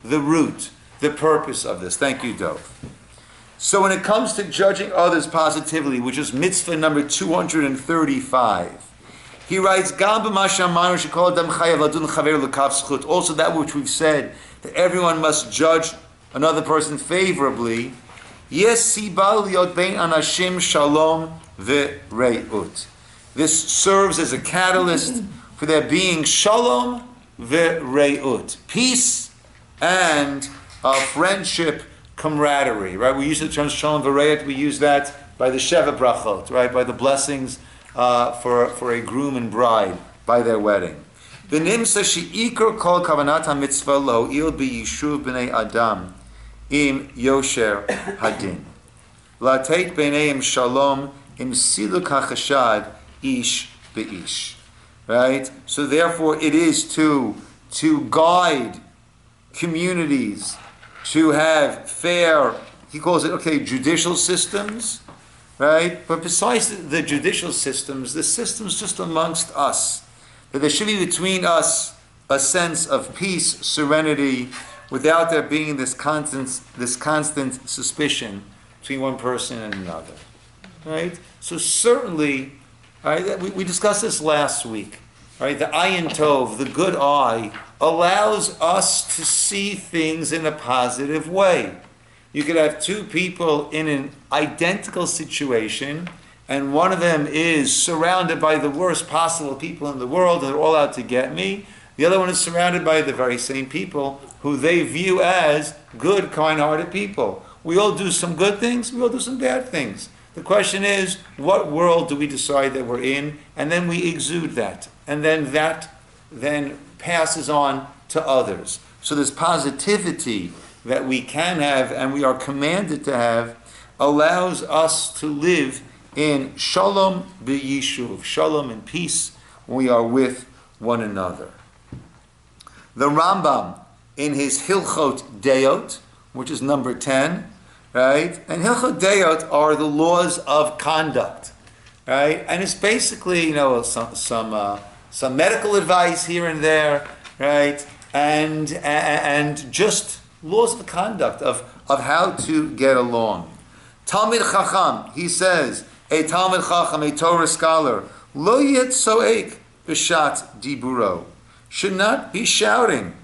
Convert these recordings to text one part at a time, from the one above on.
the root, the purpose of this. Thank you, Dov. So when it comes to judging others positively, which is mitzvah number 235, he writes, also that which we've said, that everyone must judge another person favorably. This serves as a catalyst for there being shalom v're'ut, peace and friendship, camaraderie, right? We use the term shalom v're'ut, we use that by the Sheva brachot, right? By the blessings for a groom and bride by their wedding. V'nimsa she'ikar kol kavanat ha-mitzvah lo il b'yishuv b'nei adam im yosher hadin. Lateit b'neim shalom im siluk ha-chashad ish be'ish. Right? So therefore it is to guide communities to have fair, he calls it, judicial systems, right? But besides the judicial systems, the systems just amongst us, that there should be between us a sense of peace, serenity, without there being this constant suspicion between one person and another, right? So certainly, right, we discussed this last week, right? The ayin tov, the good eye, allows us to see things in a positive way. You could have two people in an identical situation, and one of them is surrounded by the worst possible people in the world, and they're all out to get me. The other one is surrounded by the very same people who they view as good, kind-hearted people. We all do some good things, we all do some bad things. The question is, what world do we decide that we're in? And then we exude that. And then that passes on to others. So this positivity that we can have and we are commanded to have allows us to live in shalom b'yishuv, shalom and peace when we are with one another. The Rambam in his Hilchot Deot, which is number 10, right? And Hilchot Deot are the laws of conduct, right? And it's basically, some medical advice here and there, right? And just laws of conduct of how to get along. Talmid Chacham, he says, a Talmid Chacham, a Torah scholar, lo yitzoek b'shat diburo, should not be shouting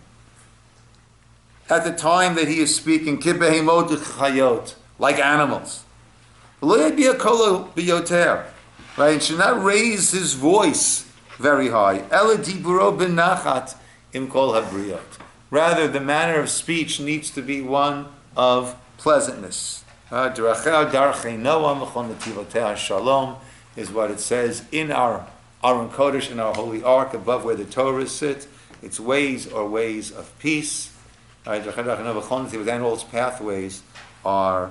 at the time that he is speaking, kibehemot chayot, like animals. Lo yitbiakolo biyoter, right? And should not raise his voice very high. Ela diburo benachat im kol habriyot. Rather, the manner of speech needs to be one of pleasantness. Shalom is what it says in our Aron Kodesh, in our holy ark, above where the Torah sit. Its ways are ways of peace. And all its pathways are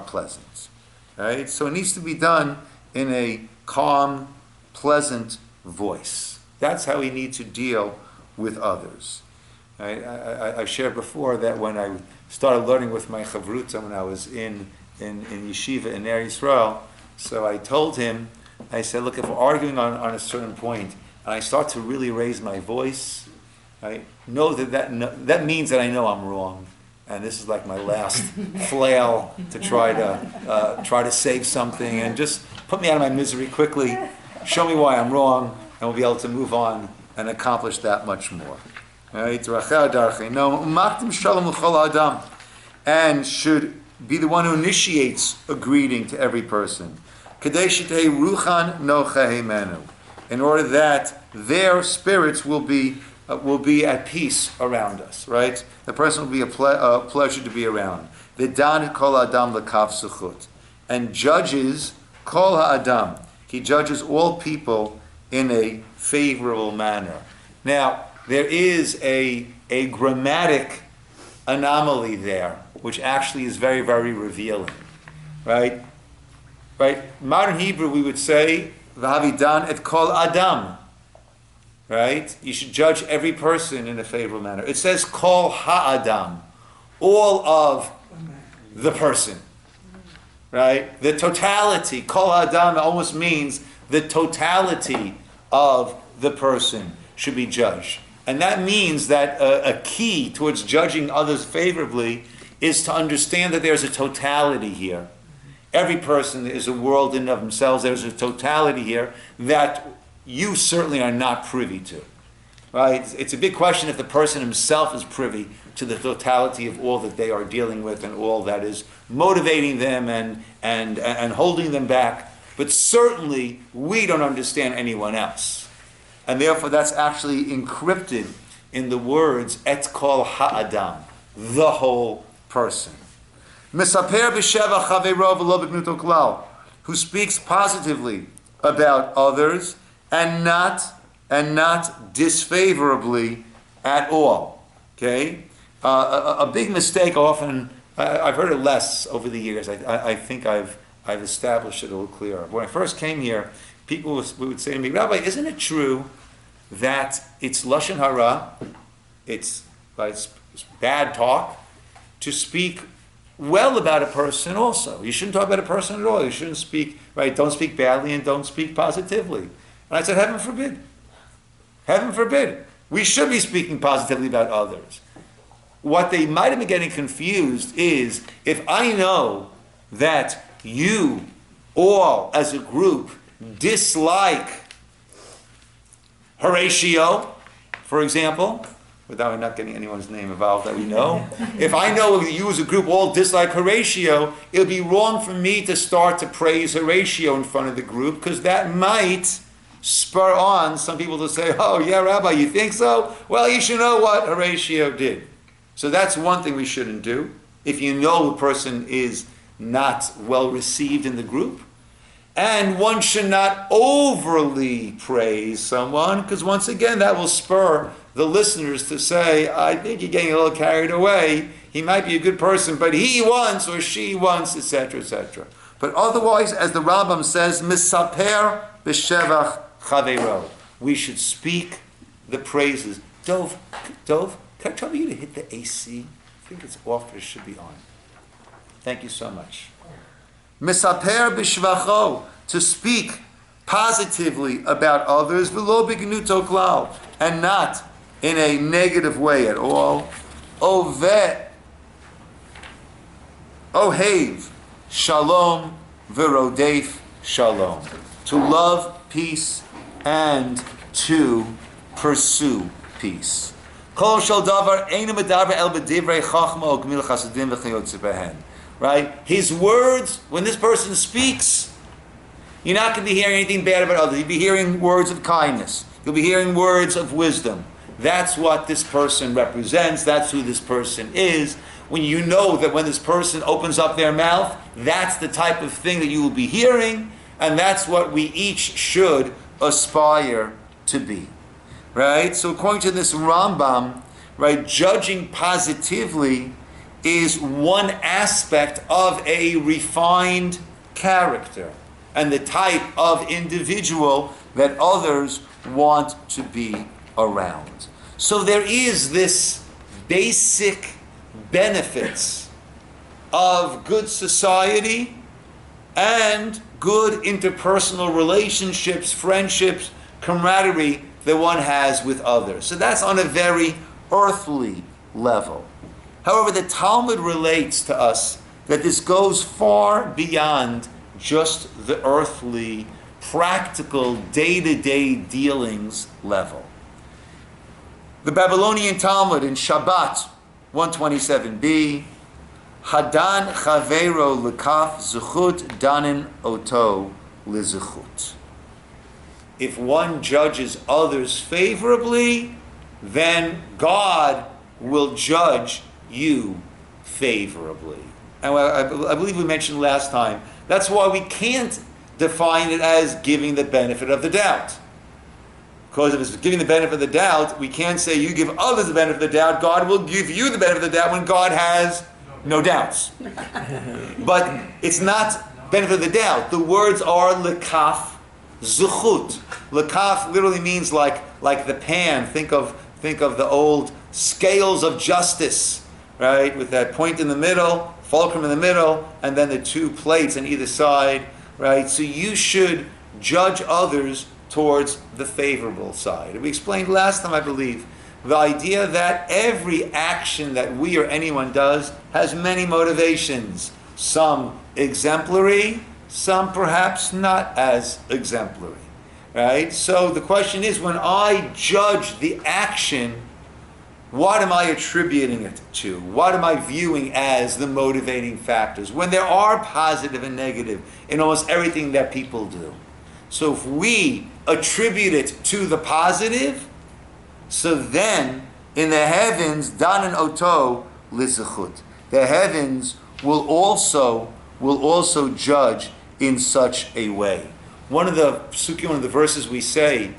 pleasant. Right? So it needs to be done in a calm, pleasant voice. That's how we need to deal with others. I shared before that when I started learning with my chavruta when I was in yeshiva in Yisroel, so I told him, I said, look, if we're arguing on a certain point, and I start to really raise my voice, I know that means that I know I'm wrong, and this is like my last flail to try to save something, and just put me out of my misery quickly, show me why I'm wrong, and we'll be able to move on and accomplish that much more. Right? And should be the one who initiates a greeting to every person. In order that their spirits will be at peace around us, right? The person will be a pleasure to be around. And judges kol ha'adam. He judges all people in a favorable manner. Now, there is a grammatic anomaly there, which actually is very, very revealing, right? Right? Modern Hebrew, we would say, "V'havidan et kol adam," right? You should judge every person in a favorable manner. It says kol ha'adam, all of the person, right? The totality, kol ha'adam almost means the totality of the person should be judged. And that means that a key towards judging others favorably is to understand that there's a totality here. Every person is a world in and of themselves. There's a totality here that you certainly are not privy to. Right? It's a big question if the person himself is privy to the totality of all that they are dealing with and all that is motivating them and holding them back. But certainly, we don't understand anyone else. And therefore, that's actually encrypted in the words, et kol ha'adam, the whole person. Misaper b'sheva chaveiro v'lo b'gnuto klal, who speaks positively about others and not disfavorably at all. Okay? A big mistake often, I've heard it less over the years. I think I've established it a little clearer. When I first came here, people would say to me, Rabbi, isn't it true that it's Lashon Hara, it's bad talk, to speak well about a person also? You shouldn't talk about a person at all. You shouldn't speak, right? Don't speak badly and don't speak positively. And I said, heaven forbid. Heaven forbid. We should be speaking positively about others. What they might have been getting confused is, if I know that you all as a group dislike Horatio, for example, without not getting anyone's name involved that we know, if I know that you as a group all dislike Horatio, it would be wrong for me to start to praise Horatio in front of the group, because that might spur on some people to say, oh yeah, Rabbi, you think so? Well, you should know what Horatio did. So that's one thing we shouldn't do. If you know the person is not well received in the group. And one should not overly praise someone, because once again, that will spur the listeners to say, I think you're getting a little carried away. He might be a good person, but he wants or she wants, etc., etc. But otherwise, as the Rambam says, misaper b'shevach chaveiro. We should speak the praises. Dov, can I trouble you to hit the AC? I think it's off, but it should be on. Thank you so much. Misaper b'shvacho, to speak positively about others, v'lo b'gnuto klal, and not in a negative way at all. Ohev shalom v'rodef shalom, to love peace and to pursue peace. Kol shel davar einu medaber el b'divrei chachma o gmil chasadim v'chayotze behen. Right? His words, when this person speaks, you're not going to be hearing anything bad about others. You'll be hearing words of kindness. You'll be hearing words of wisdom. That's what this person represents. That's who this person is. When you know that when this person opens up their mouth, that's the type of thing that you will be hearing, and that's what we each should aspire to be. Right? So according to this Rambam, right, judging positively is one aspect of a refined character and the type of individual that others want to be around. So there is this basic benefits of good society and good interpersonal relationships, friendships, camaraderie that one has with others. So that's on a very earthly level. However, the Talmud relates to us that this goes far beyond just the earthly, practical, day-to-day dealings level. The Babylonian Talmud in Shabbat 127b, Hadan chavero lekaf zuchut danin oto lizuchut. If one judges others favorably, then God will judge you favorably. And I believe we mentioned last time, that's why we can't define it as giving the benefit of the doubt. Because if it's giving the benefit of the doubt, we can't say you give others the benefit of the doubt. God will give you the benefit of the doubt when God has no doubts. But it's not benefit of the doubt. The words are lekaf zuchut. Lekaf literally means like the pan. Think of the old scales of justice, right? With that point in the middle, fulcrum in the middle, and then the two plates on either side, right? So you should judge others towards the favorable side. We explained last time, I believe, the idea that every action that we or anyone does has many motivations. Some exemplary, some perhaps not as exemplary. Right? So the question is, when I judge the action, what am I attributing it to? What am I viewing as the motivating factors? When there are positive and negative in almost everything that people do. So if we attribute it to the positive, so then in the heavens, Dan and Oto Lizachut, the heavens will also judge in such a way. One of the psukim, one of the verses we say,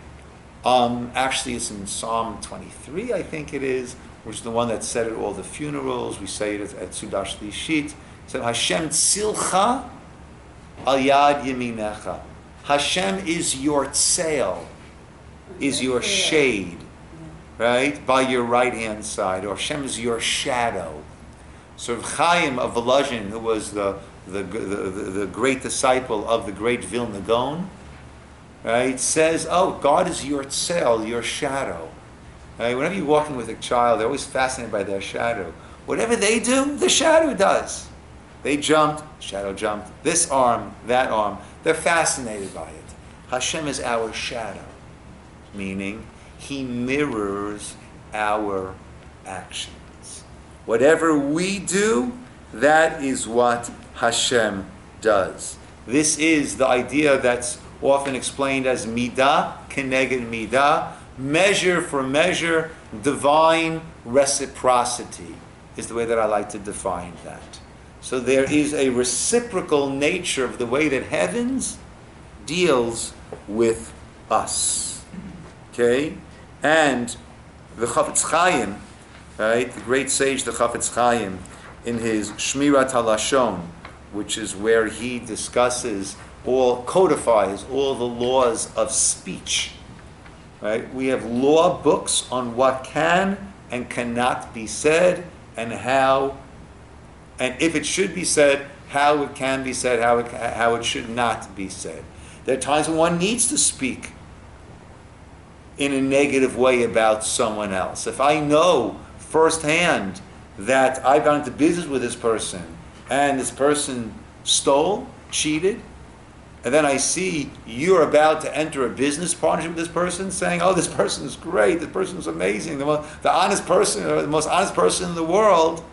actually it's in Psalm 23, I think it is, which is the one that's said at all the funerals. We say it at Sudash Lishit. It said, Hashem tzilcha al yad yeminecha. Hashem is your tzel, is your shade, right, by your right-hand side. Or Hashem is your shadow. So Chaim of Volozhin, who was the great disciple of the great Vilna Gaon, right, says, oh, God is your tzel, your shadow. Right? Whenever you're walking with a child, they're always fascinated by their shadow. Whatever they do, the shadow does. They jumped, shadow jumped, this arm, that arm. They're fascinated by it. Hashem is our shadow, meaning He mirrors our actions. Whatever we do, that is what Hashem does. This is the idea that's often explained as midah keneged midah, measure for measure, divine reciprocity is the way that I like to define that. So there is a reciprocal nature of the way that heavens deals with us. Okay? And the Chafetz Chaim, right, the great sage, the Chafetz Chaim, in his Shmirat HaLashon, which is where he discusses codifies all the laws of speech. Right? We have law books on what can and cannot be said, and how, and if it should be said, how it can be said, how it should not be said. There are times when one needs to speak in a negative way about someone else. If I know firsthand that I got into business with this person, and this person stole, cheated, and then I see you're about to enter a business partnership with this person, saying, oh, this person is great, this person is amazing, the honest person, or the most honest person in the world,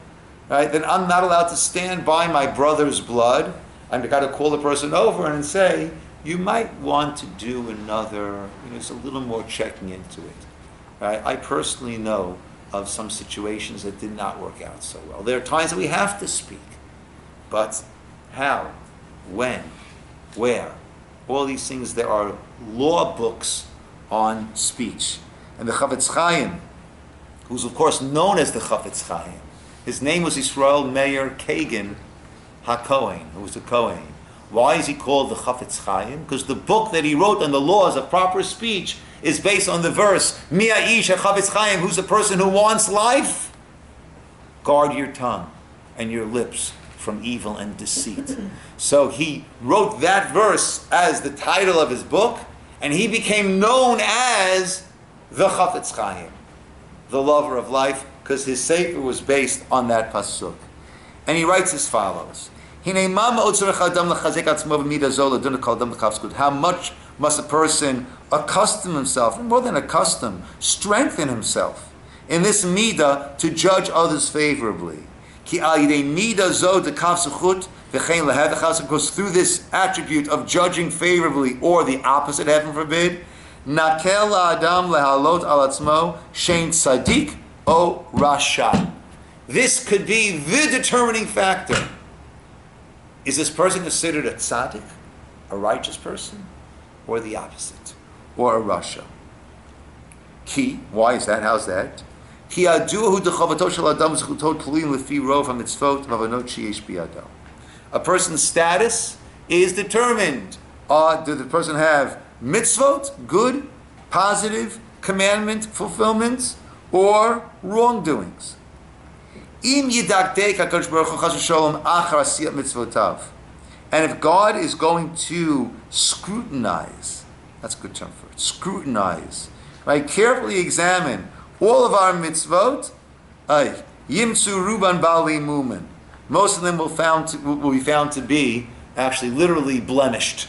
right? Then I'm not allowed to stand by my brother's blood. I've got to call the person over and say, you might want to do another, it's a little more checking into it. Right? I personally know of some situations that did not work out so well. There are times that we have to speak, but how, when, where? All these things, there are law books on speech. And the Chafetz Chaim, who's of course known as the Chafetz Chaim, his name was Yisroel Meir Kagan HaKohen, who was a Kohen. Why is he called the Chafetz Chaim? Because the book that he wrote on the laws of proper speech is based on the verse, Mi ha'ish ha'chafetz chaim, who's a person who wants life? Guard your tongue and your lips from evil and deceit. So he wrote that verse as the title of his book, and he became known as the Chafetz Chaim, the lover of life, because his sefer was based on that pasuk. And he writes as follows: how much must a person accustom himself, and more than accustom, strengthen himself in this midah to judge others favorably? Because through this attribute of judging favorably, or the opposite, heaven forbid, nakel adam lehalot al atzmo shein tzaddik o rasha. This could be the determining factor. Is this person considered a tzaddik, a righteous person, or the opposite, or a rasha? Ki, why is that? How's that? Ki aduahu dechovato shel adam zchutot tluyin lefi rov hamitzvot vavanot sheyesh biyado. A person's status is determined. Did the person have mitzvot, good, positive, commandment, fulfillments, or wrongdoings? Im yidakdek HaKadosh Baruch Hu chas v'sholom achar asiyat mitzvotav. And if God is going to scrutinize, that's a good term for it, scrutinize, right, carefully examine All of our mitzvot, yimtzu ruban bali mumen. Most of them will be found to be actually literally blemished,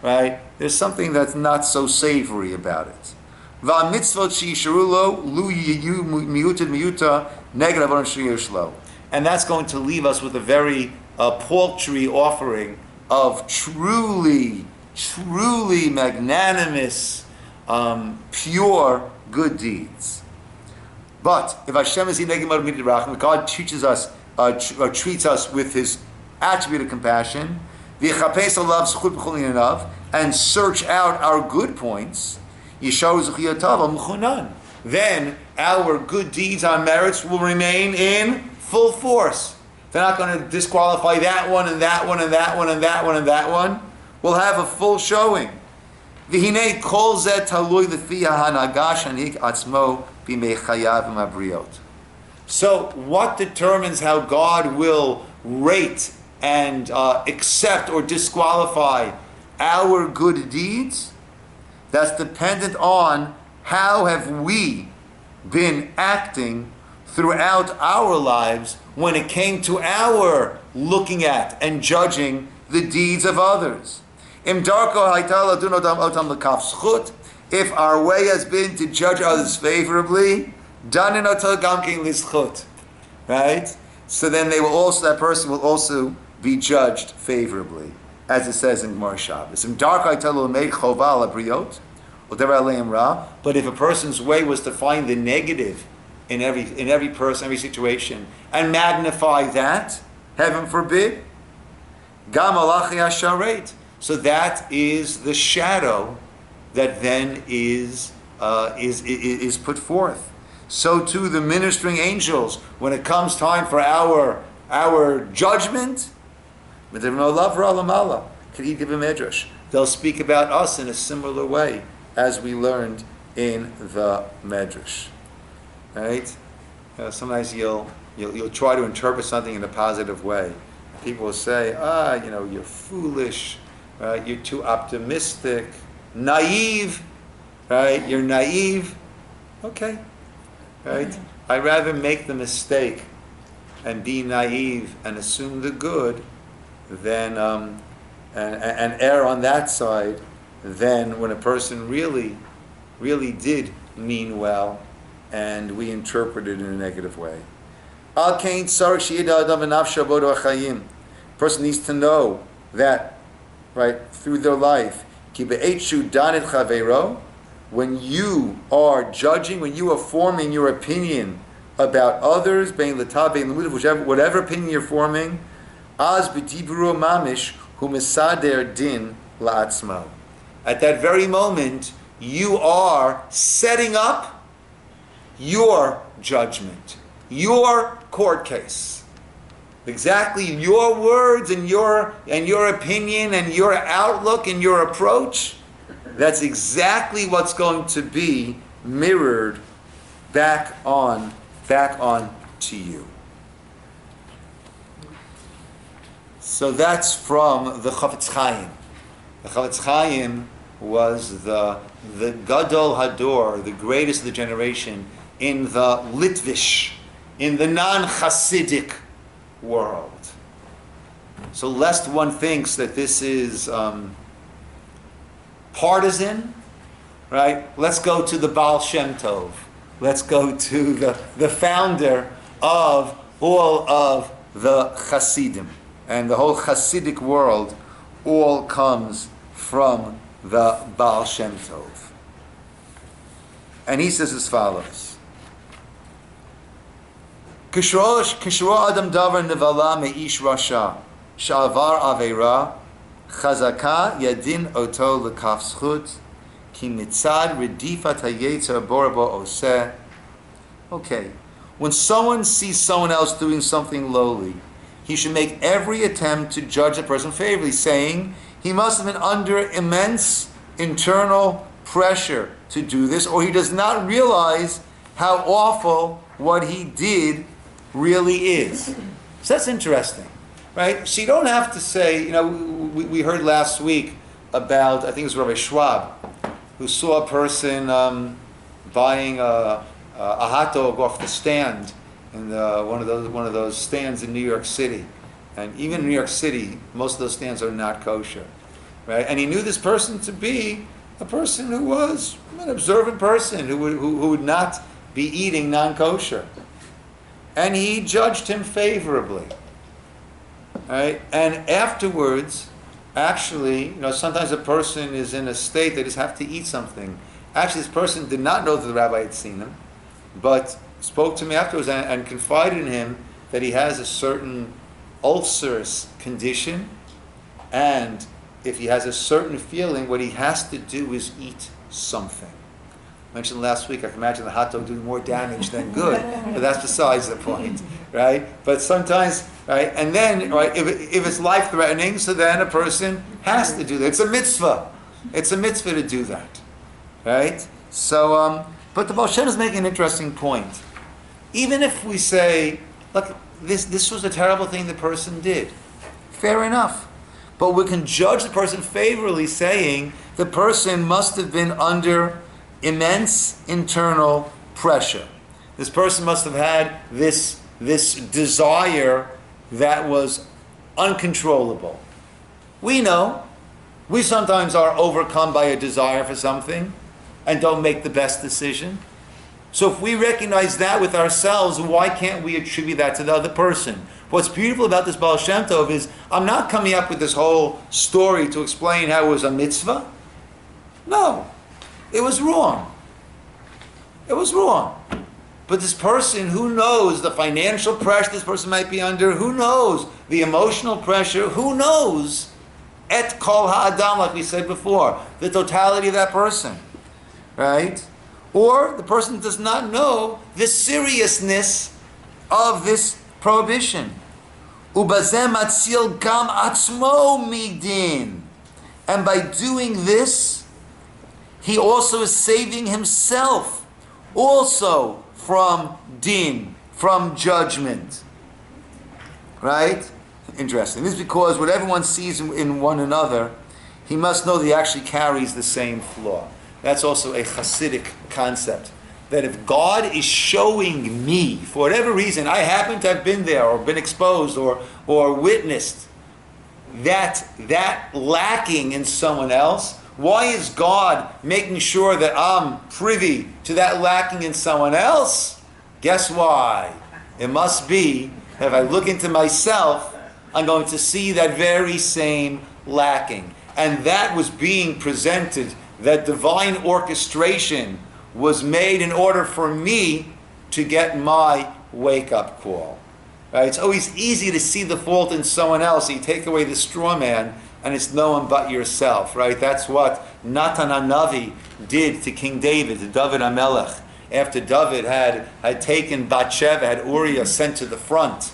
right? There's something that's not so savory about it. Va mitzvot sheisharulo lu yiyu miuted miuta neged avoron sheyishlo. And that's going to leave us with a very paltry offering of truly magnanimous, pure good deeds. But if Hashem is if God teaches us, treats us with His attribute of compassion, and search out our good points, then our good deeds, our merits will remain in full force. They're not going to disqualify that one and that one and that one and that one and that one. We'll have a full showing. So what determines how God will rate and accept or disqualify our good deeds? That's dependent on how have we been acting throughout our lives when it came to our looking at and judging the deeds of others. If our way has been to judge others favorably, right? So then that person will also be judged favorably, as it says in Gemara Shabbos. But if a person's way was to find the negative in every person, every situation, and magnify that, heaven forbid, so that is the shadow that then is put forth. So too the ministering angels, when it comes time for our judgment, they'll speak about us in a similar way as we learned in the Medrash. Right? Sometimes you'll try to interpret something in a positive way. People will say, you're foolish, right? You're too optimistic, naive, right? You're naive. Okay, right? I'd rather make the mistake and be naive and assume the good than and err on that side than when a person really did mean well and we interpret it in a negative way. Person needs to know that, right, through their life, when you are judging, when you are forming your opinion about others, whatever opinion you're forming, at that very moment, you are setting up your judgment, your court case. Exactly your words and your opinion and your outlook and your approach, that's exactly what's going to be mirrored back on to you. So that's from the Chafetz Chaim. The Chafetz Chaim was the Gadol Hador, the greatest of the generation in the Litvish, in the non-Hasidic world. So lest one thinks that this is partisan, right? Let's go to the Baal Shem Tov. Let's go to the founder of all of the Hasidim. And the whole Hasidic world all comes from the Baal Shem Tov. And he says as follows. Kishro Adam Davar Nevala Meish Rasha Shalvar Aveira Chazaka Yadin Oto Lekaf Zchut Ki Mitzad Redifat Hayetzer Borabo Oseh. Okay, when someone sees someone else doing something lowly, he should make every attempt to judge the person favorably, saying he must have been under immense internal pressure to do this, or he does not realize how awful what he did really is. So that's interesting, right? So you don't have to say, we heard last week about, I think it was Rabbi Schwab, who saw a person buying a a hot dog off the stand in one of those stands in New York City. And even in New York City, most of those stands are not kosher, right? And he knew this person to be a person who was an observant person, who would not be eating non-kosher. And he judged him favorably, right? And afterwards, actually, sometimes a person is in a state they just have to eat something. Actually, this person did not know that the rabbi had seen him, but spoke to me afterwards and confided in him that he has a certain ulcerous condition, and if he has a certain feeling, what he has to do is eat something. I mentioned last week, I can imagine the hot dog doing more damage than good, but that's besides the point, right? But sometimes, right, and then, right, if it's life-threatening, so then a person has to do that. It's a mitzvah. It's a mitzvah to do that, right? So, but the Baal Shem is making an interesting point. Even if we say, look, this was a terrible thing the person did, fair enough. But we can judge the person favorably, saying the person must have been under immense internal pressure. This person must have had this desire that was uncontrollable. We know we sometimes are overcome by a desire for something and don't make the best decision. So if we recognize that with ourselves, why can't we attribute that to the other person? What's beautiful about this Baal Shem Tov is I'm not coming up with this whole story to explain how it was a mitzvah. No, it was wrong. It was wrong. But this person, who knows the financial pressure this person might be under, who knows the emotional pressure, who knows et kol ha'adam, like we said before, the totality of that person, right? Or the person does not know the seriousness of this prohibition. Ubazem atzil gam atzmo midin. And by doing this, he also is saving himself also from din, from judgment. Right? Interesting. This is because what everyone sees in one another, he must know that he actually carries the same flaw. That's also a Hasidic concept. That if God is showing me, for whatever reason, I happen to have been there or been exposed or witnessed that lacking in someone else, why is God making sure that I'm privy to that lacking in someone else? Guess why? It must be that if I look into myself, I'm going to see that very same lacking. And that was being presented. That divine orchestration was made in order for me to get my wake-up call. Right? It's always easy to see the fault in someone else. You take away the straw man, and it's no one but yourself. Right? That's what Natan HaNavi did to King David, to David HaMelech. After David had taken Bathsheba, had Uriah sent to the front.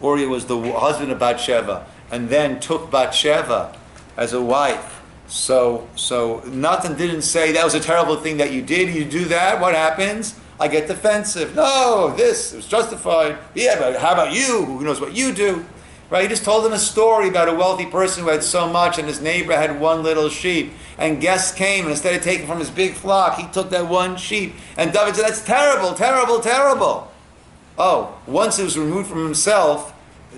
Uriah was the husband of Bathsheba, and then took Bathsheba as a wife. So Nathan didn't say, that was a terrible thing that you did. You do that, what happens? I get defensive. No, this was justified. Yeah, but how about you? Who knows what you do? Right? He just told him a story about a wealthy person who had so much, and his neighbor had one little sheep. And guests came, and instead of taking from his big flock, he took that one sheep. And David said, that's terrible, terrible, terrible. Oh, once it was removed from himself,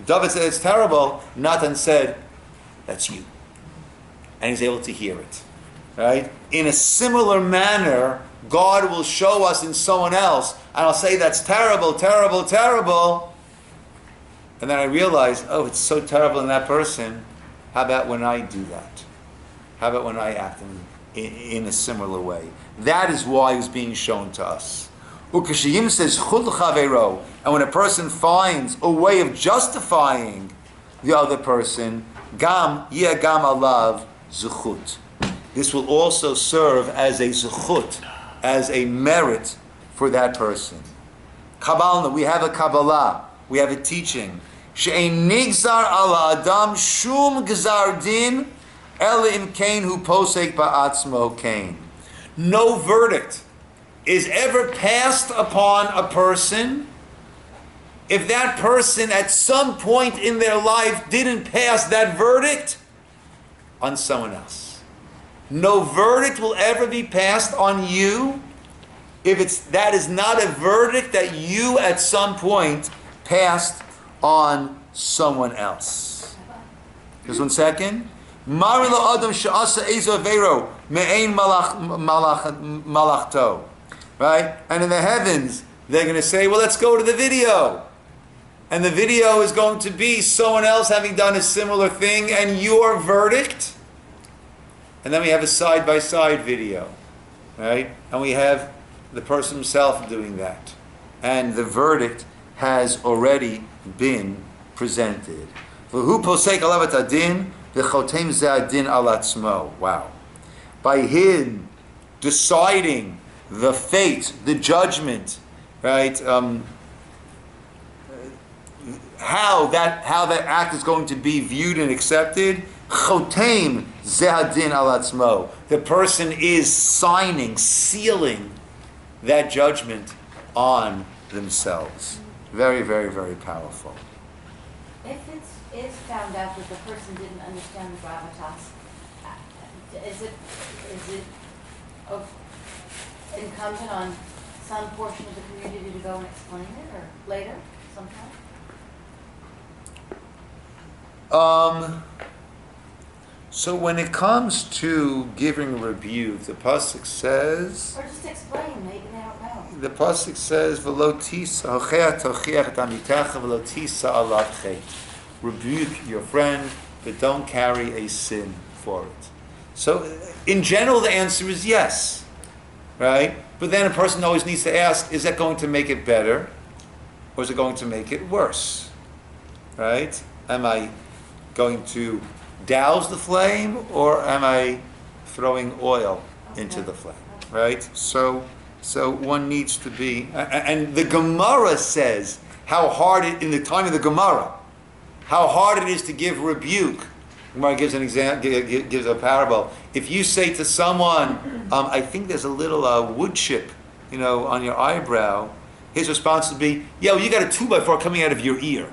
David said, it's terrible. Nathan said, that's you. And he's able to hear it. Right? In a similar manner, God will show us in someone else, and I'll say that's terrible, terrible, terrible. And then I realize, oh, it's so terrible in that person. How about when I do that? How about when I act in a similar way? That is why it's being shown to us. Ukashiyim says, Chud l'chavero. And when a person finds a way of justifying the other person, gam gam alav zuchut. This will also serve as a zuchut, as a merit for that person. Kabbalah, we have a Kabbalah, we have a teaching. She'ein nigzar ala adam shum gzar din ela im kain hu posek ba'atzmo kain. No verdict is ever passed upon a person if that person at some point in their life didn't pass that verdict on someone else. No verdict will ever be passed on you if that is not a verdict that you at some point passed on someone else. Just 1 second. Right? And in the heavens, they're going to say, well, let's go to the video. And the video is going to be someone else having done a similar thing and your verdict. And then we have a side-by-side video. Right? And we have the person himself doing that. And the verdict has already been presented. Wow. By him deciding the fate, the judgment, right? How that act is going to be viewed and accepted. Chotem zehadin al atzmo. The person is signing, sealing that judgment on themselves. Very, very, very powerful. If it is found out that the person didn't understand the gravitas, is it incumbent on some portion of the community to go and explain it, or later, sometime? So when it comes to giving a rebuke, the pasuk says, or just explain, maybe they don't know. The pasuk says, "V'lo tisa hocheach tochiach et amitecha v'lo tisa alav chet." Rebuke your friend, but don't carry a sin for it. So, in general, the answer is yes, right? But then a person always needs to ask: is that going to make it better, or is it going to make it worse? Right? Am I going to douse the flame, or am I throwing oil into the flame? Right? So one needs to be, and the Gemara says how hard it, in the time of the Gemara, how hard it is to give rebuke. Gemara gives an example, gives a parable. If you say to someone, I think there's a little wood chip, on your eyebrow, his response would be, yo, you got a 2x4 coming out of your ear.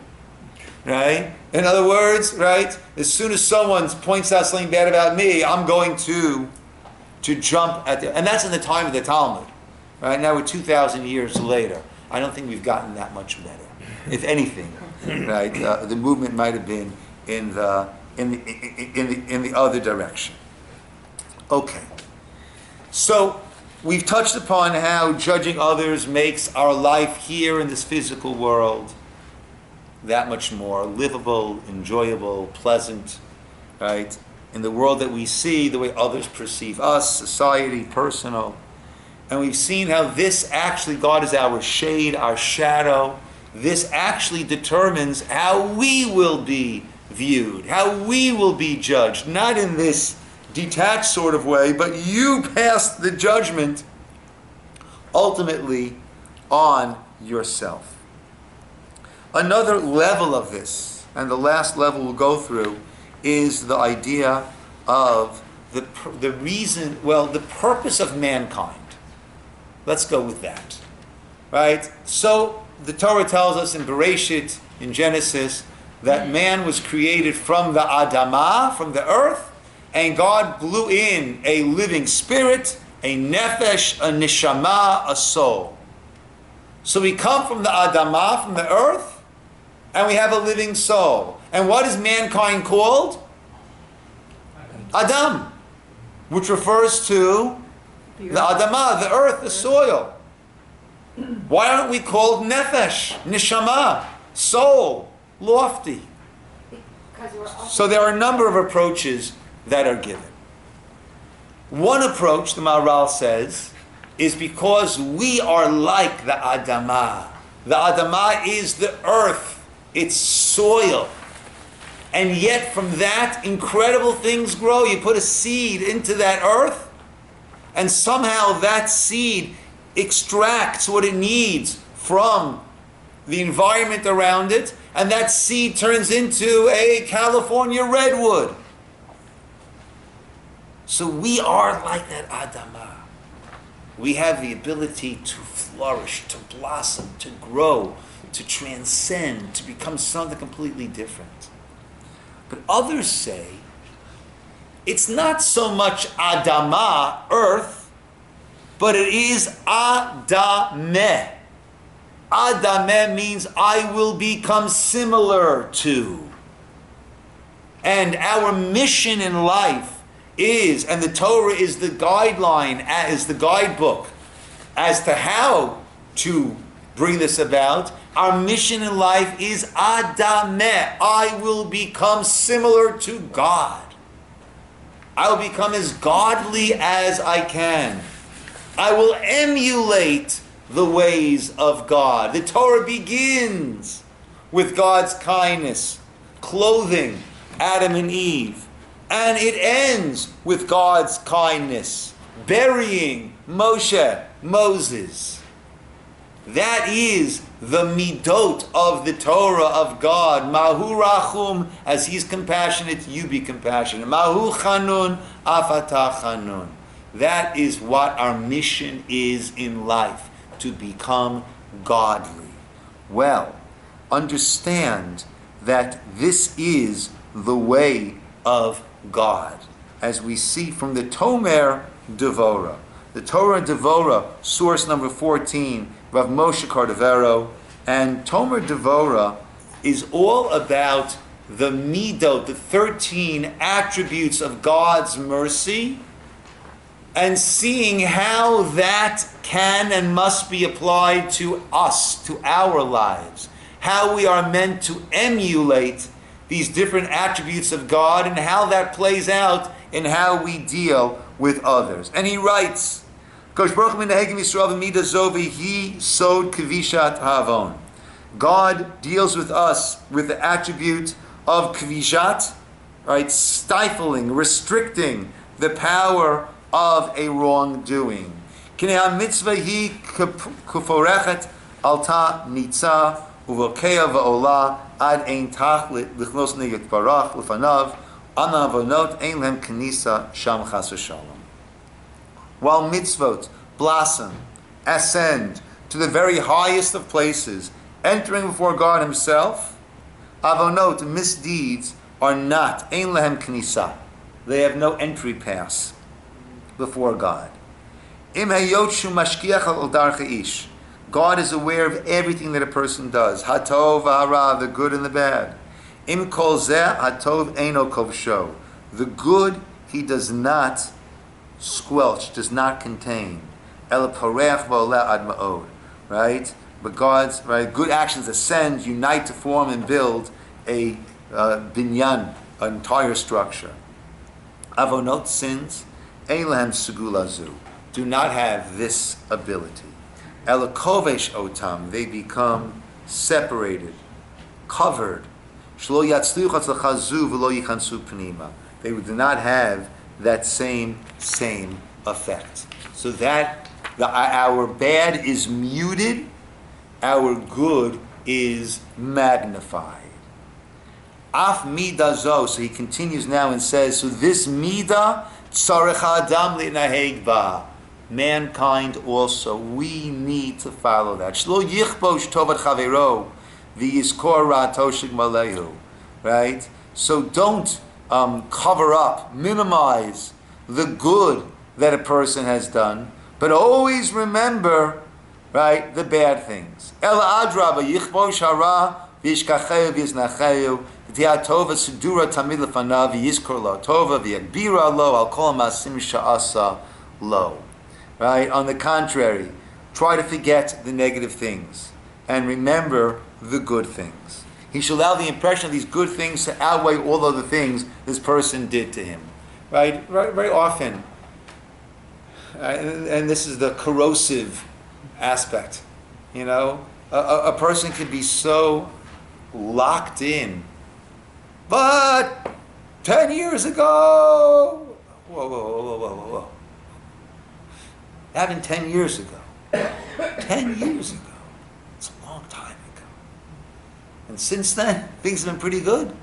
Right? In other words, right? As soon as someone points out something bad about me, I'm going to jump at and that's in the time of the Talmud. Right? Now we're 2,000 years later. I don't think we've gotten that much better. If anything, right? The movement might have been in the other direction. Okay. So we've touched upon how judging others makes our life here in this physical world that much more livable, enjoyable, pleasant, right? In the world that we see, the way others perceive us, society, personal. And we've seen how this actually, God is our shade, our shadow. This actually determines how we will be viewed, how we will be judged. Not in this detached sort of way, but you pass the judgment ultimately on yourself. Another level of this, and the last level we'll go through, is the idea of the purpose of mankind. Let's go with that. Right? So the Torah tells us in Bereshit, in Genesis, that man was created from the Adamah, from the earth, and God blew in a living spirit, a nefesh, a neshama, a soul. So we come from the Adamah, from the earth, and we have a living soul. And what is mankind called? Adam, which refers to the Adamah, the earth, the soil. Why aren't we called nefesh, neshama, soul, lofty? So there are a number of approaches that are given. One approach, the Maharal says, is because we are like the Adamah. The Adamah is the earth, it's soil. And yet from that, incredible things grow. You put a seed into that earth, and somehow that seed extracts what it needs from the environment around it, and that seed turns into a California redwood. So we are like that Adamah. We have the ability to flourish, to blossom, to grow, to transcend, to become something completely different. But others say, it's not so much Adamah, earth, but it is adameh. Adameh means I will become similar to. And our mission in life is, and the Torah is the guideline, is the guidebook as to how to bring this about. Our mission in life is adameh. I will become similar to God. I will become as godly as I can. I will emulate the ways of God. The Torah begins with God's kindness, clothing Adam and Eve, and it ends with God's kindness, burying Moses. That is the midot of the Torah of God. Mahu rachum, as He's compassionate, you be compassionate. Mahu chanun, afata chanun. That is what our mission is in life, to become godly. Well, understand that this is the way of God, as we see from the Tomer Devora. The Torah Devora, source number 14, Rav Moshe Cordovero, and Tomer Devora is all about the midot, the 13 attributes of God's mercy, and seeing how that can and must be applied to us, to our lives. How we are meant to emulate these different attributes of God, and how that plays out in how we deal with others. And he writes, God deals with us with the attribute of kvishat, right? Stifling, restricting the power of a wrongdoing. Alta nitza uvokea va'ola ad ein tach lichnos neget barach lefanav ana avonot ein lehem kenisa sham chas v'shalom. While mitzvot blossom, ascend to the very highest of places, entering before God Himself, avonot, misdeeds, are not ein lehem kenisa. They have no entry pass before God. Im hayotshu mashkiach al darcha ish. God is aware of everything that a person does. Hatov v'hara, the good and the bad. Im kol zeh hatov eino kovsho. The good He does not squelch, does not contain. El pareach v'oleh ad ma'od. Right? But God's good actions ascend, unite to form and build a binyan, an entire structure. Avonot, sins, ein lehem segulazu, do not have this ability. Elakovesh otam, they become separated, covered. Shlo yatzliuchat lechazu v'lo yichansu pnima. They do not have that same effect. So that our bad is muted, our good is magnified. Af midah zo. So he continues now and says, so this midah tzarech adam linaheg ba. Mankind also, we need to follow that. Shlo yichbosh tovat chavero v'yizkor ra'ato shigmalehu. Right? So don't cover up, minimize the good that a person has done, but always remember, right, the bad things. El adraba yichbosh hara v'yishkacheyu v'yiznacheyu v'tiyah tova sudura tamid lefanav v'yizkor lo tova v'yagbira lo al kol masim sha'asa lo. Right? On the contrary, try to forget the negative things and remember the good things. He should allow the impression of these good things to outweigh all other things this person did to him. Right? Very often, and this is the corrosive aspect, a person could be so locked in. But 10 years ago, whoa. That happened 10 years ago. 10 years ago. It's a long time ago. And since then, things have been pretty good.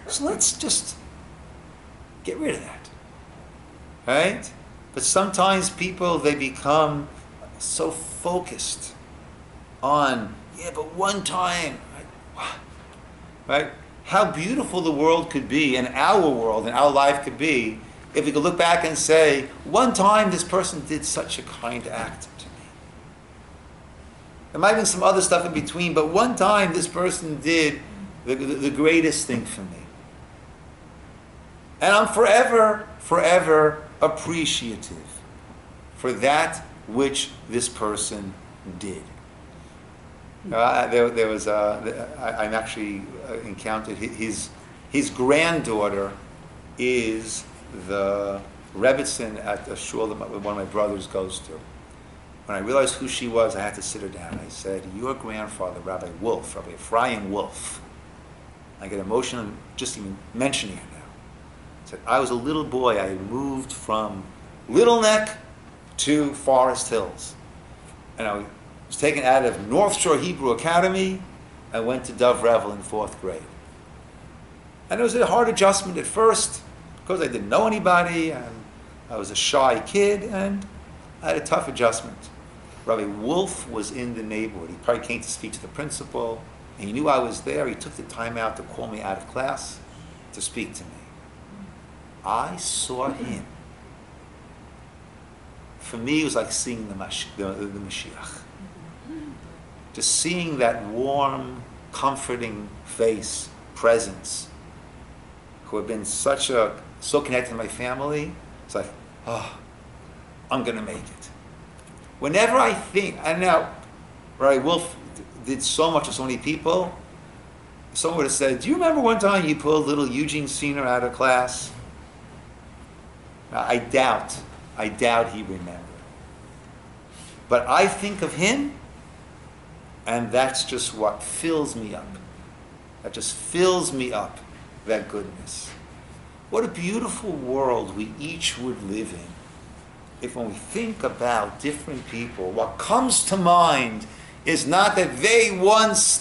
So let's just get rid of that. Right? But sometimes people, they become so focused on, but one time, right? How beautiful the world could be, and our world and our life could be, if we could look back and say, one time this person did such a kind act to me. There might have been some other stuff in between, but one time this person did the greatest thing for me. And I'm forever appreciative for that which this person did. There was I'm actually encountered his granddaughter is the Rebbitzin at the shul that one of my brothers goes to. When I realized who she was, I had to sit her down. I said, "Your grandfather, Rabbi Wolf, Rabbi Ephraim Wolf." I get emotional just even mentioning it now. I said, I was a little boy. I moved from Little Neck to Forest Hills. And I was taken out of North Shore Hebrew Academy. I went to Dove Revel in 4th grade. And it was a hard adjustment at first because I didn't know anybody and I was a shy kid and I had a tough adjustment. Rabbi Wolf was in the neighborhood. He probably came to speak to the principal and he knew I was there. He took the time out to call me out of class to speak to me. I saw him. For me, it was like seeing the Mashiach. Just seeing that warm, comforting face, presence, who had been so connected to my family. It's like, oh, I'm going to make it. Whenever I think, I know, Rabbi Wolf did so much to so many people. Someone would have said, do you remember one time you pulled little Eugene Ciner out of class? I doubt he remembered. But I think of him, and that's just what fills me up. That just fills me up, that goodness. What a beautiful world we each would live in if when we think about different people, what comes to mind is not that they once,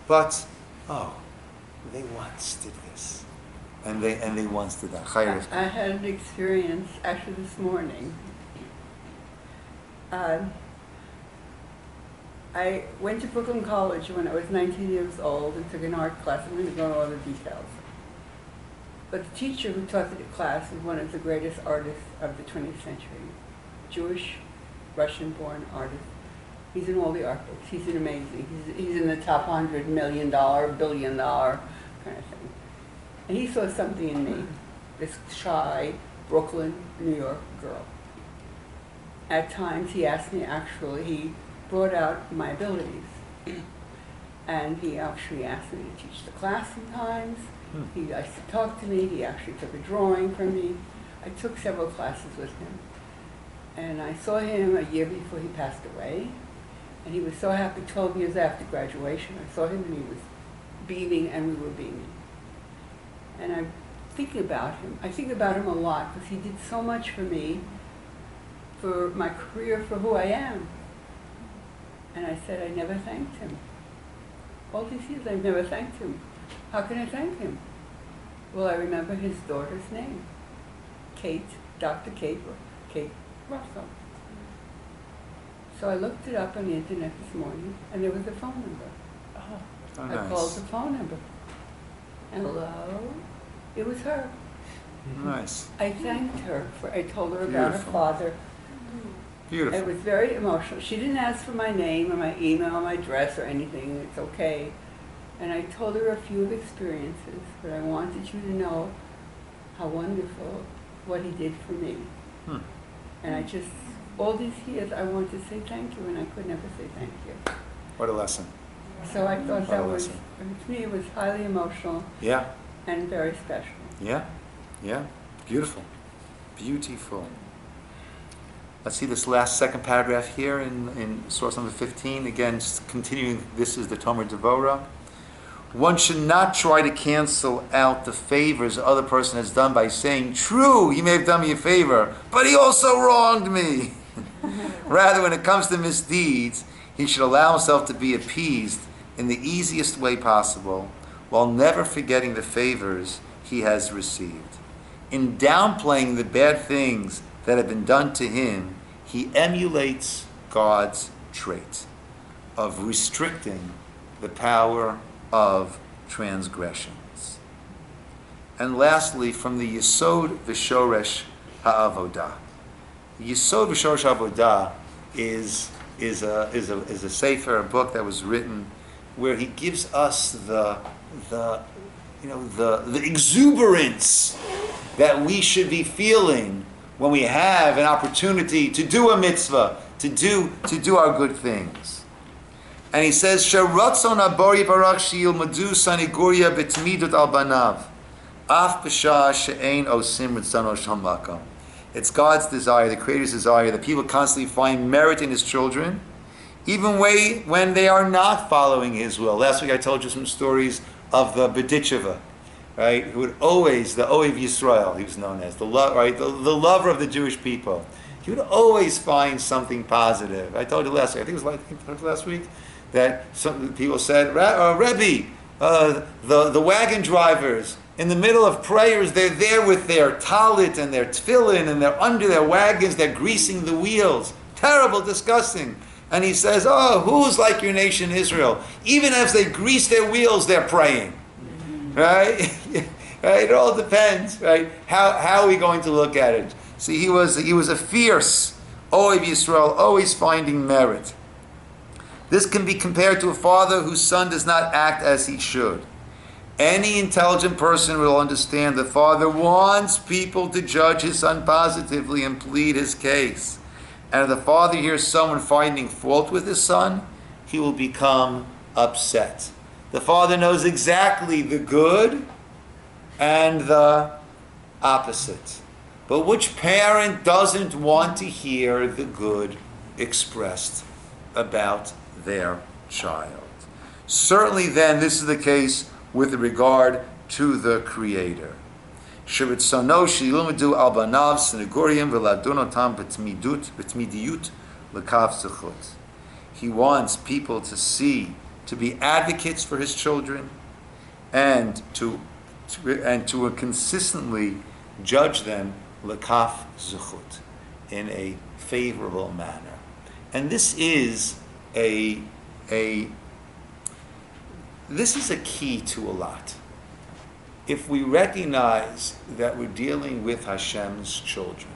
but, oh, they once did this. And they once did that. I had an experience actually this morning. I went to Brooklyn College when I was 19 years old and took an art class. I'm going to go into all the details. But the teacher who taught the class was one of the greatest artists of the 20th century. Jewish, Russian-born artist. He's in all the art books. He's an amazing. He's in the top $100 million, billion dollar kind of thing. And he saw something in me, this shy Brooklyn, New York girl. At times he asked me, he brought out my abilities. And he actually asked me to teach the class sometimes. He likes to talk to me. He actually took a drawing from me. I took several classes with him. And I saw him a year before he passed away. And he was so happy 12 years after graduation. I saw him and he was beaming and we were beaming. And I'm thinking about him. I think about him a lot because he did so much for me, for my career, for who I am. And I said I never thanked him. All these years I've never thanked him. How can I thank him? Well, I remember his daughter's name, Kate, Dr. Kate Russell. So I looked it up on the internet this morning, and there was a phone number. Oh, I nice. called the phone number. Hello? It was her. Nice. I thanked her. I told her about her father. Beautiful. It was very emotional. She didn't ask for my name or my email or my address or anything. It's okay. And I told her a few experiences, but I wanted you to know how wonderful what he did for me. And I just, all these years, I wanted to say thank you, and I could never say thank you. What a lesson. So I thought that was, lesson. to me, it was highly emotional. Yeah. And very special. Yeah. Yeah. Beautiful. Beautiful. Let's see this last second paragraph here in source number 15. Again, just continuing, this is the Tomer Devorah. One should not try to cancel out the favors the other person has done by saying, true, he may have done me a favor, but he also wronged me. Rather, when it comes to misdeeds, he should allow himself to be appeased in the easiest way possible, while never forgetting the favors he has received. In downplaying the bad things that have been done to him, he emulates God's trait of restricting the power of transgressions. And lastly, from the Yisod V'Shoresh Ha'avodah. Yisod V'Shoresh Ha'avodah is a sefer, a book that was written where he gives us the exuberance that we should be feeling when we have an opportunity to do a mitzvah, to do our good things. And he says, "Sheratzon habori barach sheyilmadu saniguria b'tmidut al banav, af b'shah she'ein osim ritzano sham makam." It's God's desire, the Creator's desire, that people constantly find merit in His children, even when they are not following His will. Last week I told you some stories of the Bedicheva, right? Who would always, the Ohev Yisroel, he was known as, the lover of the Jewish people. He would always find something positive. I told you last week, I think it was last week, that some people said, Rabbi, the wagon drivers, in the middle of prayers, they're there with their talit and their tefillin, and they're under their wagons, they're greasing the wheels. Terrible, disgusting. And he says, oh, who's like your nation Israel? Even as they grease their wheels, they're praying. Right? Right? It all depends, right? How are we going to look at it? See, he was a fierce Ohev Yisrael, always finding merit. This can be compared to a father whose son does not act as he should. Any intelligent person will understand the father wants people to judge his son positively and plead his case. And if the father hears someone finding fault with his son, he will become upset. The father knows exactly the good and the opposite. But which parent doesn't want to hear the good expressed about their child? Certainly then, this is the case with regard to the Creator. He wants people to see, to be advocates for His children, and to consistently judge them l'kaf zechut, in a favorable manner. And this is a key to a lot. If we recognize that we're dealing with Hashem's children,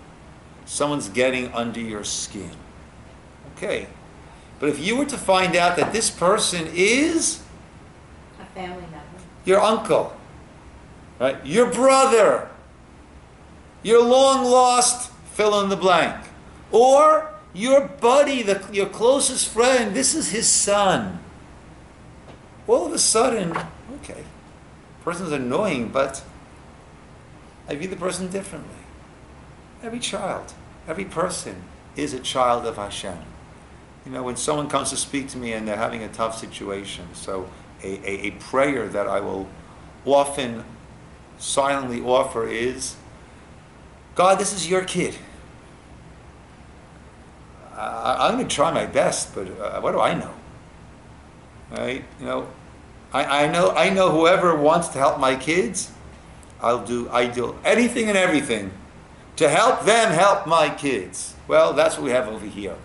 someone's getting under your skin, okay. But if you were to find out that this person is A family member. your uncle, right, your brother, your long lost fill in the blank, or your buddy, your closest friend, this is his son. All of a sudden, okay, person's annoying, but I view the person differently. Every child, every person is a child of Hashem. You know, when someone comes to speak to me and they're having a tough situation, so a prayer that I will often silently offer is, God, this is your kid. I'm going to try my best, but what do I know? Right? You know, I know whoever wants to help my kids, I do anything and everything to help them help my kids. Well, that's what we have over here.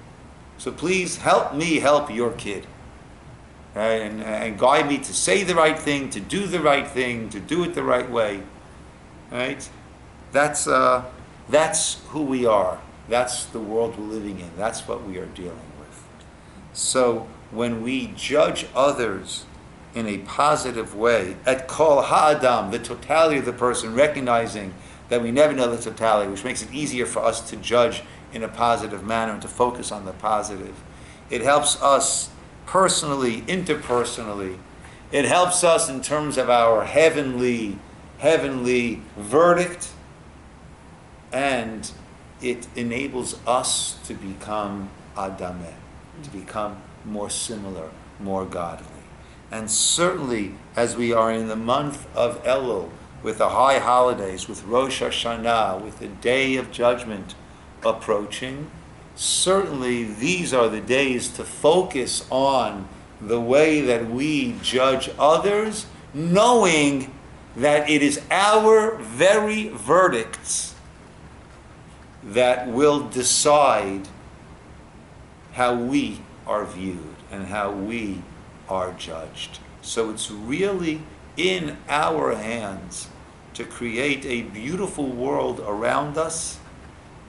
So please help me help your kid. Right? And guide me to say the right thing, to do the right thing, to do it the right way. Right? That's who we are. That's the world we're living in. That's what we are dealing with. So when we judge others in a positive way, at kol ha'adam, the totality of the person, recognizing that we never know the totality, which makes it easier for us to judge in a positive manner and to focus on the positive. It helps us personally, interpersonally. It helps us in terms of our heavenly verdict, and it enables us to become adameh, to become more similar, more godly. And certainly, as we are in the month of Elul, with the high holidays, with Rosh Hashanah, with the Day of Judgment approaching, certainly these are the days to focus on the way that we judge others, knowing that it is our very verdicts that will decide how we are viewed and how we are judged. So it's really in our hands to create a beautiful world around us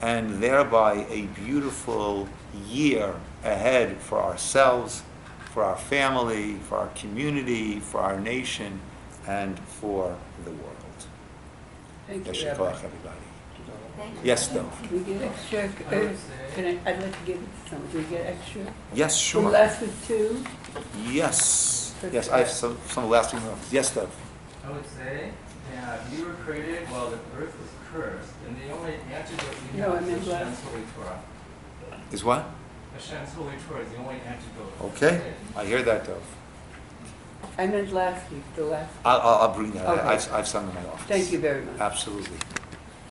and thereby a beautiful year ahead for ourselves, for our family, for our community, for our nation, and for the world. Thank you, Yesher Rabbi. koach, everybody. Thank you. Yes, Dov. We get extra, I'd like to give it to someone. Do we get extra? Yes, From sure. last week too? Yes. Yes, I have some lasting notes. Yes, Dov. I would say that you were created while the earth was cursed, and the only antidote we No, I have meant is last. Hashem's Holy Torah. Is what? Hashem's Holy Torah is the only antidote. Okay, I hear that, Dov. I meant last week, the last. I'll bring that. Okay. I've sung in my office. Thank you very much. Absolutely.